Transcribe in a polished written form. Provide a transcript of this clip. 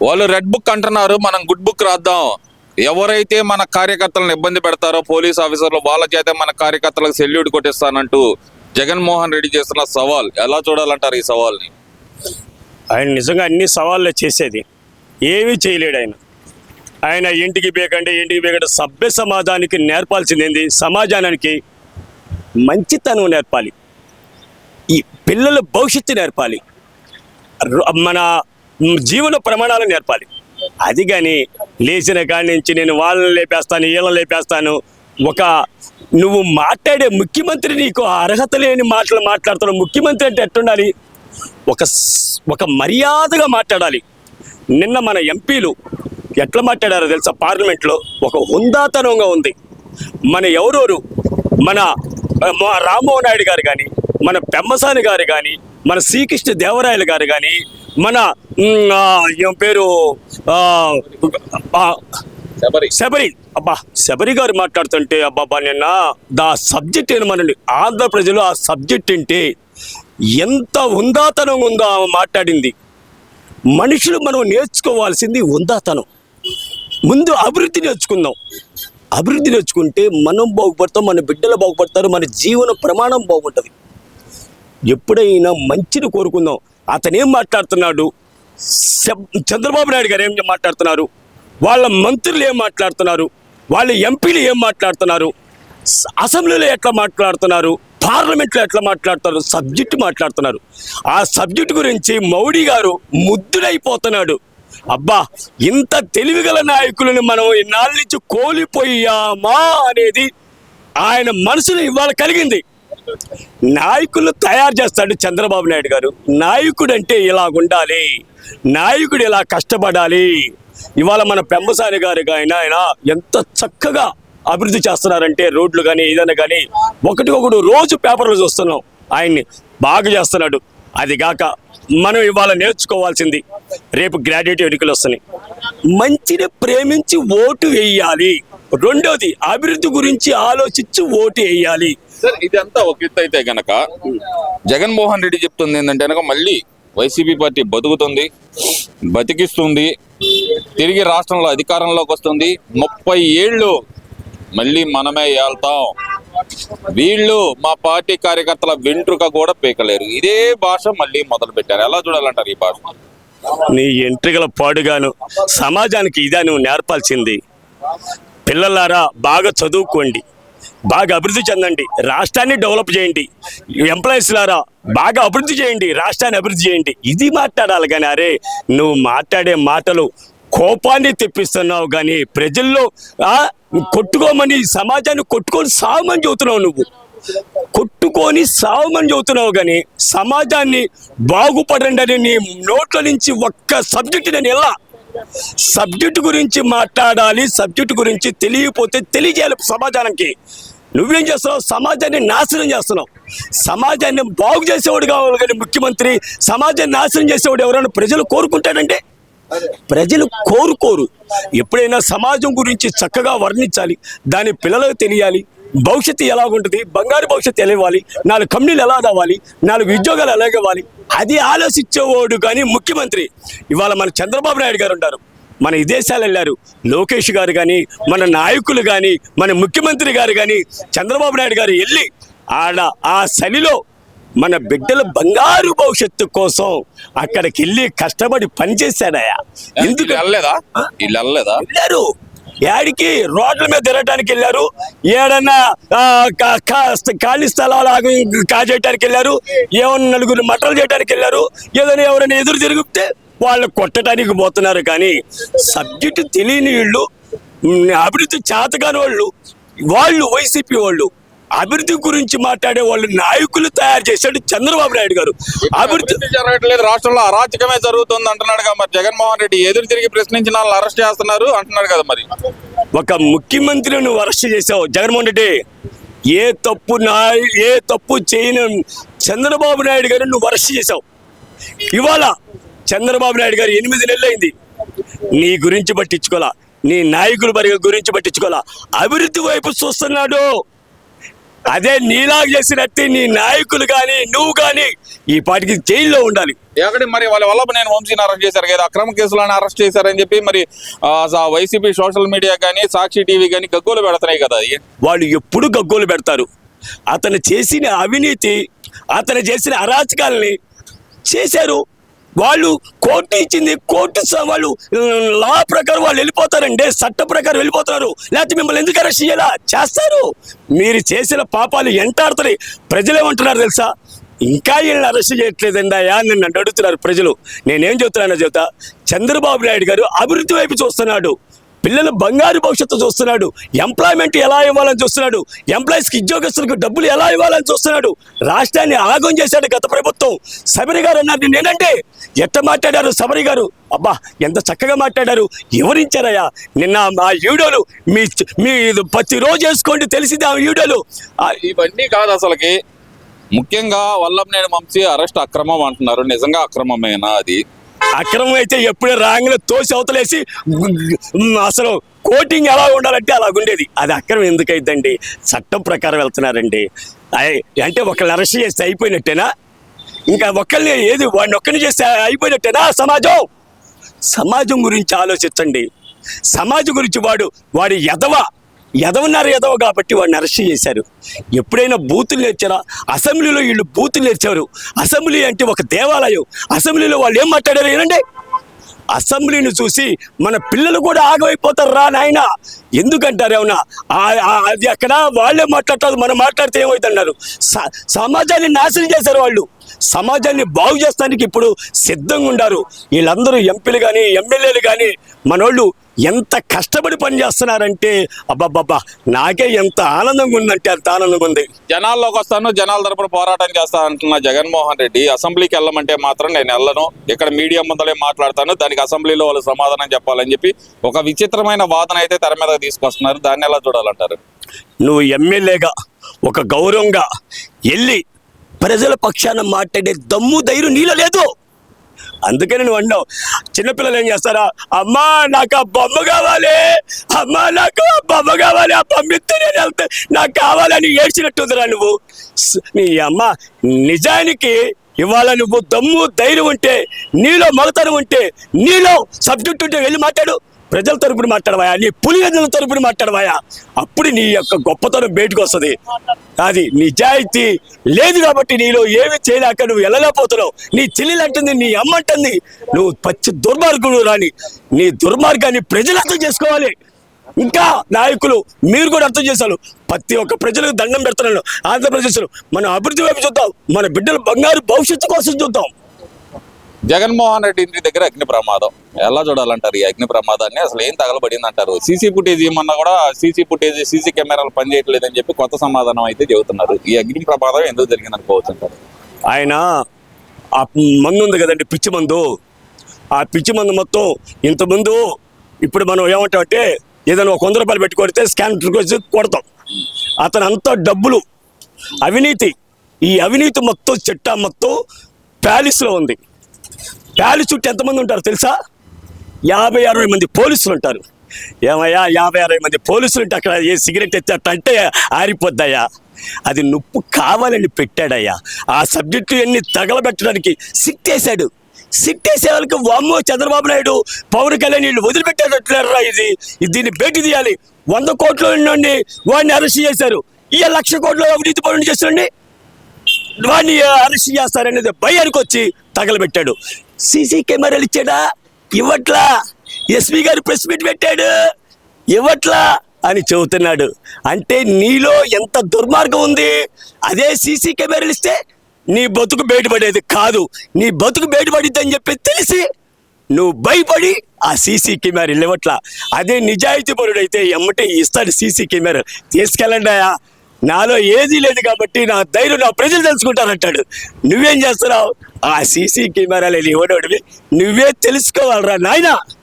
వాళ్ళు red book అంటున్నారు, మనం గుడ్ బుక్ రాద్దాం. ఎవరైతే మన కార్యకర్తలను ఇబ్బంది పెడతారో పోలీస్ ఆఫీసర్లు, వాళ్ళ చేత మన కార్యకర్తలకు సెల్యూట్ కొట్టిస్తానంటూ జగన్మోహన్ రెడ్డి చేస్తున్న సవాల్ ఎలా చూడాలంటారు ఈ సవాల్ని? ఆయన నిజంగా అన్ని సవాళ్ళే చేసేది, ఏమీ చేయలేడు ఆయన. ఆయన ఇంటికి బేకంటే సభ్య సమాజానికి నేర్పాల్సింది ఏంది? సమాజానికి మంచితనం నేర్పాలి, ఈ పిల్లల భవిష్యత్తు నేర్పాలి, మన జీవన ప్రమాణాలు నేర్పాలి. అది కానీ లేచిన కాడి నుంచి నేను వాళ్ళని లేపేస్తాను, వీళ్ళని లేపేస్తాను, నువ్వు మాట్లాడే ముఖ్యమంత్రి నీకు అర్హత లేని మాటలు మాట్లాడుతున్నావు. ముఖ్యమంత్రి అంటే ఎట్టుండాలి? ఒక మర్యాదగా మాట్లాడాలి. నిన్న మన ఎంపీలు ఎట్లా మాట్లాడారో తెలుసా? పార్లమెంట్లో ఒక హుందాతనంగా ఉంది. మన ఎవరెవరు, మన రామ్మోహన్ నాయుడు గారు కానీ, మన పెమ్మసాని గారు కానీ, మన శ్రీకృష్ణ దేవరాయలు గారు కానీ, మన పేరు శబరి గారు మాట్లాడుతుంటే అబ్బాబా నిన్న సబ్జెక్ట్ ఏను మనల్ని ఆంధ్ర ప్రజలు ఆ సబ్జెక్ట్ ఏంటి ఎంత హుందాతనంగా ఉందో ఆమె మాట్లాడింది. మనుషులు మనం నేర్చుకోవాల్సింది హుందాతనం. ముందు అభివృద్ధి నేర్చుకుందాం. అభివృద్ధి నేర్చుకుంటే మనం బాగుపడతాం, మన బిడ్డలు బాగుపడతారు, మన జీవన ప్రమాణం బాగుంటుంది. ఎప్పుడైనా మంచిని కోరుకుందాం. అతనేం మాట్లాడుతున్నాడు, చంద్రబాబు నాయుడు గారు ఏం మాట్లాడుతున్నారు, వాళ్ళ మంత్రులు ఏం మాట్లాడుతున్నారు, వాళ్ళ ఎంపీలు ఏం మాట్లాడుతున్నారు, అసెంబ్లీలో ఎట్లా మాట్లాడుతున్నారు, పార్లమెంట్లో ఎట్లా మాట్లాడుతున్నారు, సబ్జెక్టు మాట్లాడుతున్నారు. ఆ సబ్జెక్టు గురించి మోడీ గారు ముద్దుడైపోతున్నాడు. అబ్బా, ఇంత తెలివిగల నాయకులను మనం ఇన్నాళ్ళ నుంచి కోల్పోయామా అనేది ఆయన మనసులో ఇవాళ కలిగింది. నాయకులు తయారు చేస్తాడు చంద్రబాబు నాయుడు గారు. నాయకుడు అంటే ఇలా ఉండాలి, నాయకుడు ఇలా కష్టపడాలి. ఇవాళ మన పెమ్మసాని గారు ఆయన ఎంత చక్కగా అభివృద్ధి చేస్తున్నారంటే, రోడ్లు కానీ ఏదైనా కానీ ఒకటికొకటి రోజు పేపర్లు చూస్తున్నాం, ఆయన్ని బాగా చేస్తున్నాడు. అది కాక మనం ఇవాళ నేర్చుకోవాల్సింది, రేపు గ్రాడ్యుయేట్ ఎన్నికలు వస్తున్నాయి, మంచిని ప్రేమించి ఓటు వేయాలి. రెండోది అభివృద్ధి గురించి ఆలోచించి ఓటు వేయాలి. సార్, ఇదంతా ఒక ఎత్తు అయితే గనక జగన్మోహన్ రెడ్డి చెప్తుంది ఏంటంటే కనుక మళ్ళీ వైసీపీ పార్టీ బతుకుతుంది, బతికిస్తుంది, తిరిగి రాష్ట్రంలో అధికారంలోకి వస్తుంది, 30 ఏళ్ళు మళ్ళీ మనమే ఏళ్తాం, వీళ్ళు మా పార్టీ కార్యకర్తల వెంట్రుక కూడా పీకలేరు. ఇదే భాష మళ్ళీ మొదలు పెట్టారు. ఎలా చూడాలంటారు ఈ భాష? నీ ఎంట్రికల పాడుగాను సమాజానికి ఇదా నువ్వు నేర్పాల్సింది. పిల్లలారా బాగా చదువుకోండి, బాగా అభివృద్ధి చెందండి, రాష్ట్రాన్ని డెవలప్ చేయండి. ఎంప్లాయీస్ లారా బాగా అభివృద్ధి చేయండి, రాష్ట్రాన్ని అభివృద్ధి చేయండి. ఇది మాట్లాడాలి. కానీ అరే నువ్వు మాట్లాడే మాటలు కోపాన్ని తెప్పిస్తున్నావు. కానీ ప్రజల్లో కొట్టుకోమని, సమాజాన్ని కొట్టుకొని సావమని చెబుతున్నావు. నువ్వు కొట్టుకొని సావమని చెబుతున్నావు కానీ సమాజాన్ని బాగుపడండి అని నీ నోట్ల నుంచి ఒక్క సబ్జెక్ట్ నేను ఎలా సబ్జెక్టు గురించి మాట్లాడాలి. సబ్జెక్టు గురించి తెలియకపోతే తెలియజేయాలి సమాజానికి. నువ్వేం చేస్తున్నావు? సమాజాన్ని నాశనం చేస్తున్నావు. సమాజాన్ని బాగు చేసేవాడు కావాలి కానీ ముఖ్యమంత్రి సమాజాన్ని నాశనం చేసేవాడు ఎవరైనా ప్రజలు కోరుకుంటాడంటే ప్రజలు కోరుకోరు. ఎప్పుడైనా సమాజం గురించి చక్కగా వర్ణించాలి, దాని పిల్లలకు తెలియాలి, భవిష్యత్తు ఎలాగుంటుంది, బంగారు భవిష్యత్తు ఎలా ఇవ్వాలి, 4 కంపెనీలు ఎలా అవ్వాలి, 4 ఉద్యోగాలు ఎలాగవ్వాలి, అది ఆలోచించేవాడు కానీ ముఖ్యమంత్రి. ఇవాళ మన చంద్రబాబు నాయుడు గారు ఉంటారు, మన విదేశాలు వెళ్ళారు, లోకేష్ గారు కానీ, మన నాయకులు కానీ, మన ముఖ్యమంత్రి గారు కానీ, చంద్రబాబు నాయుడు గారు వెళ్ళి ఆ చలిలో మన బిడ్డల బంగారు భవిష్యత్తు కోసం అక్కడికి వెళ్ళి కష్టపడి పనిచేశాడయా. ఎందుకు వెళ్ళారు? యాడికి రోడ్ల మీద తిరగటానికి వెళ్ళారు, ఏడన్నా ఖాళీ స్థలాలు కాజేయటానికి వెళ్ళారు, ఏమన్నా నలుగురు మటలు చేయడానికి వెళ్ళారు, ఏదైనా ఎవరైనా ఎదురు తిరిగితే వాళ్ళు కొట్టడానికి పోతున్నారు. కానీ సబ్జెక్టు తెలియని వీళ్ళు, అభివృద్ధి చేతగాని వాళ్ళు వైసీపీ వాళ్ళు అభివృద్ధి గురించి మాట్లాడే వాళ్ళు నాయకులు తయారు చేశాడు చంద్రబాబు నాయుడు గారు. అభివృద్ధి జరగట్లేదు, రాష్ట్రంలో అరాచకమే జరుగుతుంది అంటున్నాడు కదా. మరి జగన్మోహన్ రెడ్డి ఎదురు తిరిగి ప్రశ్నించిన వాళ్ళని అరెస్ట్ చేస్తున్నారు అంటున్నాడు కదా. మరి ఒక ముఖ్యమంత్రిని నువ్వు అరెస్ట్ చేసావు జగన్మోహన్ రెడ్డి. ఏ తప్పు చేయని చంద్రబాబు నాయుడు గారు నువ్వు అరెస్ట్ చేసావు. ఇవాళ చంద్రబాబు నాయుడు గారు 8 నెలలు అయింది, నీ గురించి పట్టించుకోవాలా, నీ నాయకుల గురించి పట్టించుకోవాలా, అభివృద్ధి వైపు చూస్తున్నాడు. అదే నీలా చేసినట్టు నీ నాయకులు కానీ నువ్వు కానీ ఈ పాటికి జైల్లో ఉండాలి. ఎక్కడి మరి వాళ్ళ వల్ల నేను వంశీని అరెస్ట్ చేశారు కదా, అక్రమ కేసులను అరెస్ట్ చేశారని చెప్పి మరి వైసీపీ సోషల్ మీడియా కానీ సాక్షి టీవీ కానీ గగ్గోలు పెడుతున్నాయి కదా. వాళ్ళు ఎప్పుడు గగ్గోలు పెడతారు. అతను చేసిన అవినీతి, అతను చేసిన అరాచకాలని చేశారు. వాళ్ళు కోర్టు ఇచ్చింది, కోర్టు వాళ్ళు లా ప్రకారం వాళ్ళు వెళ్ళిపోతారండి, చట్ట ప్రకారం వెళ్ళిపోతారు. లేకపోతే మిమ్మల్ని ఎందుకు అరెస్ట్ చేయాలా? చేస్తారు. మీరు చేసిన పాపాలు ఎంటాడుతున్నాయి. ప్రజలు ఏమంటున్నారు తెలుసా? ఇంకా వీళ్ళని అరెస్ట్ చేయట్లేదండి అయ్యా నన్ను అడుగుతున్నారు ప్రజలు. నేనేం చెబుతున్నానో చెబుతా. చంద్రబాబు నాయుడు గారు అభివృద్ధి వైపు చూస్తున్నాడు, పిల్లలు బంగారు భవిష్యత్తు చూస్తున్నాడు, ఎంప్లాయ్మెంట్ ఎలా ఇవ్వాలని చూస్తున్నాడు, ఎంప్లాయీస్కి ఉద్యోగస్తులకు డబ్బులు ఎలా ఇవ్వాలని చూస్తున్నాడు. రాష్ట్రాన్ని ఆగం చేశాడు గత ప్రభుత్వం. శబరి గారు అన్నారు, నేనంటే ఎట్ట మాట్లాడారు శబరి గారు, అబ్బా ఎంత చక్కగా మాట్లాడారు, వివరించారయ్యా. నిన్న ఆ వీడియోలు మీ ప్రతిరోజు వేసుకోండి, తెలిసింది ఆ వీడియోలు. ఇవన్నీ కాదు అసలుకి. ముఖ్యంగా వల్లభనేని వంశీ అరెస్ట్ అక్రమం అంటున్నారు. నిజంగా అక్రమమేనా అది? అక్రమం అయితే ఎప్పుడే రాంగ్లో తోసి అవతలేసి అసలు కోటింగ్ ఎలా ఉండాలంటే అలాగుండేది. అది అక్రమం ఎందుకైందండి? చట్టం ప్రకారం వెళ్తున్నారండి. అంటే ఒకళ్ళని అరెస్ట్ చేస్తే అయిపోయినట్టేనా? ఇంకా ఒకళ్ళని వాడిని ఒక్కరిని చేస్తే అయిపోయినట్టేనా? సమాజం గురించి ఆలోచించండి. సమాజం గురించి వాడు ఎదవన్నారు కాబట్టి వాడిని అరెస్ట్ చేశారు. ఎప్పుడైనా బూతులు నేర్చారా? అసెంబ్లీలో వీళ్ళు బూతులు నేర్చారు. అసెంబ్లీ అంటే ఒక దేవాలయం. అసెంబ్లీలో వాళ్ళు ఏం మాట్లాడారు ఏనండి? అసెంబ్లీని చూసి మన పిల్లలు కూడా ఆగమైపోతారు రా నాయన. ఎందుకంటారు ఏమన్నా? అది అక్కడ వాళ్ళే మాట్లాడతారు, మనం మాట్లాడితే ఏమవుతున్నారు? సమాజాన్ని నాశనం చేశారు వాళ్ళు. సమాజాన్ని బాగు చేస్తానికి ఇప్పుడు సిద్ధంగా ఉన్నారు వీళ్ళందరూ. ఎంపీలు కానీ ఎమ్మెల్యేలు కానీ మనోళ్ళు ఎంత కష్టపడి పని చేస్తున్నారంటే అబ్బాబ్బా, నాకే ఎంత ఆనందంగా ఉందంటే అంత ఆనందంగా ఉంది. జనాల్లోకి వస్తాను, జనాల తరపున పోరాటం చేస్తాను అంటున్న జగన్మోహన్ రెడ్డి అసెంబ్లీకి వెళ్ళమంటే మాత్రం నేను వెళ్ళను, ఇక్కడ మీడియా ముందలే మాట్లాడతాను, దానికి అసెంబ్లీలో వాళ్ళు సమాధానం చెప్పాలని చెప్పి ఒక విచిత్రమైన వాదన అయితే తెర మీద తీసుకొస్తున్నారు. దాన్ని ఎలా చూడాలంటారు? నువ్వు ఎమ్మెల్యేగా ఒక గౌరవంగా వెళ్ళి ప్రజల పక్షాన మాట్లాడే దమ్ము ధైర్యం నీలో లేదు. అందుకని నువ్వు అన్నావు. చిన్నపిల్లలు ఏం చేస్తారా? అమ్మా నాకు ఆ బొమ్మ కావాలి, అమ్మా నాకు ఆ బొమ్మ కావాలి, ఆ బొమ్మ ఇస్తే నేను వెళ్తే నాకు కావాలని ఏడ్చినట్టుందిరా నువ్వు. నీ అమ్మ నిజానికి ఇవాళ నువ్వు దమ్ము ధైర్యం ఉంటే, నీలో మగతనం ఉంటే, నీలో సబ్జెక్ట్ ఉంటే వెళ్ళి మాట్లాడు. ప్రజల తరపున మాట్లాడవాయా, నీ పులివెందుల తరపున మాట్లాడవాయా. అప్పుడు నీ యొక్క గొప్పతనం బయటకు వస్తుంది. అది నిజాయితీ లేదు కాబట్టి నీలో ఏమి చేయలేక నువ్వు వెళ్ళలేకపోతున్నావు. నీ చెల్లెలు అంటుంది, నీ అమ్మ అంటుంది, నువ్వు పచ్చి దుర్మార్గుడు రాని. నీ దుర్మార్గాన్ని ప్రజలు అర్థం చేసుకోవాలి. ఇంకా నాయకులు మీరు కూడా అర్థం చేశారు. ప్రతి ఒక్క ప్రజలకు దండం పెడుతున్నాను. ఆంధ్రప్రదేశ్లో మనం అభివృద్ధి వైపు చూద్దాం, మన బిడ్డల బంగారు భవిష్యత్తు కోసం చూద్దాం. జగన్మోహన్ రెడ్డి ఇంటి దగ్గర అగ్ని ప్రమాదం ఎలా చూడాలంటారు? ఈ అగ్ని ప్రమాదాన్ని అసలు ఏం తగలబడింది అంటారు? సీసీ ఫుటేజ్ ఏమన్నా కూడా సీసీ కెమెరాలు పనిచేయట్లేదని చెప్పి కొత్త సమాధానం అయితే చెబుతున్నారు. ఈ అగ్ని ప్రమాదం ఎందుకు జరిగింది అనుకోవచ్చు అంటారు? ఆయన ఆ మందు ఉంది కదండి, పిచ్చి మందు. ఆ పిచ్చి మందు మొత్తం ఇంతకుముందు ఇప్పుడు మనం ఏమంటామంటే ఏదైనా ఒక 100 రూపాయలు పెట్టి కొడితే స్కానర్ వచ్చి కొడతాం. అతను అంతా డబ్బులు అవినీతి. ఈ అవినీతి మొత్తం చిట్టా మొత్తం ప్యాలెస్లో ఉంది. ప్యాలెస్ చుట్టూ ఎంతమంది ఉంటారు తెలుసా? 50-60 మంది పోలీసులు ఉంటారు. ఏమయ్యా 50-60 మంది పోలీసులు ఉంటే అక్కడ ఏ సిగరెట్ ఎత్తాడంటే ఆరిపోద్దయ్యా. అది నుప్పు కావాలని పెట్టాడయ్యా. ఆ సబ్జెక్టు ఎన్ని తగలబెట్టడానికి సిట్టేశాడు. సిట్టేసే వాళ్ళకి వామ్మో చంద్రబాబు నాయుడు పవన్ కళ్యాణ్ వీళ్ళు వదిలిపెట్టేటట్లేరా. దీన్ని బయట తీయాలి. 100 కోట్ల నుండి వాడిని అరెస్ట్ చేశారు. ఈ 1,00,000 కోట్ల అవినీతి పనులు చేస్తుండే వాడిని అరెస్ట్ చేస్తారనేది భయానికి వచ్చి తగలబెట్టాడు. సీసీ కెమెరాలు ఇచ్చాడా? ఇవ్వట్లా. ఎస్పీ గారు ప్రెస్ మీట్ పెట్టాడు, ఇవ్వట్లా అని చెబుతున్నాడు. అంటే నీలో ఎంత దుర్మార్గం ఉంది. అదే సీసీ కెమెరాలు ఇస్తే నీ బతుకు బయటపడేది కాదు. నీ బతుకు బయటపడిద్ది అని చెప్పి తెలిసి నువ్వు భయపడి ఆ సీసీ కెమెరాలు ఇవ్వట్లా. అదే నిజాయితీ పరుడైతే ఎమ్మటే ఇస్తాడు సీసీ కెమెరా. తీసుకెళ్ళండి, నాలో ఏదీ లేదు కాబట్టి నా ధైర్యం నా ప్రజలు తెలుసుకుంటారంటాడు. నువ్వేం చేస్తున్నావు? ఆ సీసీ కెమెరాలు ఇవ్వడోడివి నువ్వే తెలుసుకోవాలరా నాయనా.